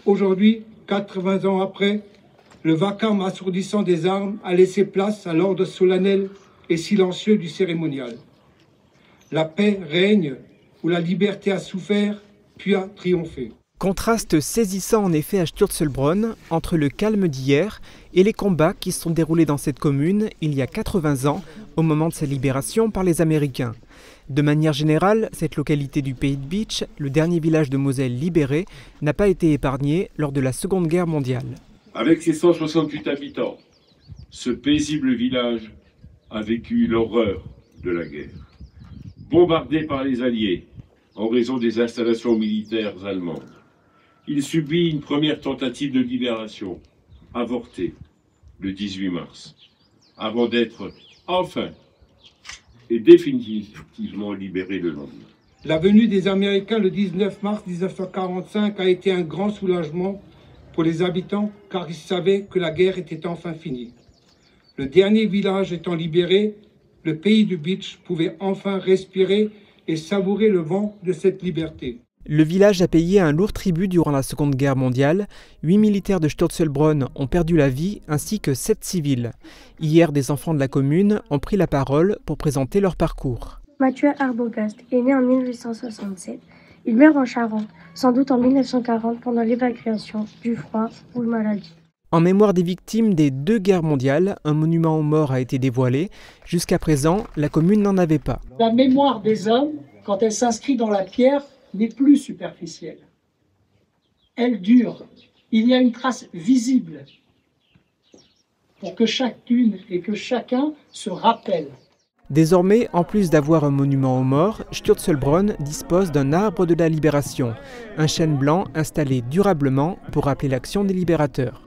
Aujourd'hui, 80 ans après, le vacarme assourdissant des armes a laissé place à l'ordre solennel et silencieux du cérémonial. La paix règne où la liberté a souffert, puis a triomphé. Contraste saisissant en effet à Sturzelbronn entre le calme d'hier et les combats qui se sont déroulés dans cette commune il y a 80 ans, au moment de sa libération par les Américains. De manière générale, cette localité du Pays de Bitche, le dernier village de Moselle libéré, n'a pas été épargnée lors de la Seconde Guerre mondiale. Avec ses 168 habitants, ce paisible village a vécu l'horreur de la guerre. Bombardé par les Alliés en raison des installations militaires allemandes, il subit une première tentative de libération, avortée, le 18 mars, avant d'être enfin et définitivement libéré le lendemain. La venue des Américains le 19 mars 1945 a été un grand soulagement pour les habitants, car ils savaient que la guerre était enfin finie. Le dernier village étant libéré, le pays de Bitche pouvait enfin respirer et savourer le vent de cette liberté. Le village a payé un lourd tribut durant la Seconde Guerre mondiale. 8 militaires de Sturzelbronn ont perdu la vie, ainsi que 7 civils. Hier, des enfants de la commune ont pris la parole pour présenter leur parcours. Mathieu Arbogast est né en 1867. Il meurt en Charente, sans doute en 1940 pendant l'évacuation du froid ou de maladie. En mémoire des victimes des 2 guerres mondiales, un monument aux morts a été dévoilé. Jusqu'à présent, la commune n'en avait pas. La mémoire des hommes, quand elle s'inscrit dans la pierre, n'est plus superficielle. Elle dure. Il y a une trace visible pour que chacune et que chacun se rappelle. Désormais, en plus d'avoir un monument aux morts, Sturzelbronn dispose d'un arbre de la libération, un chêne blanc installé durablement pour rappeler l'action des libérateurs.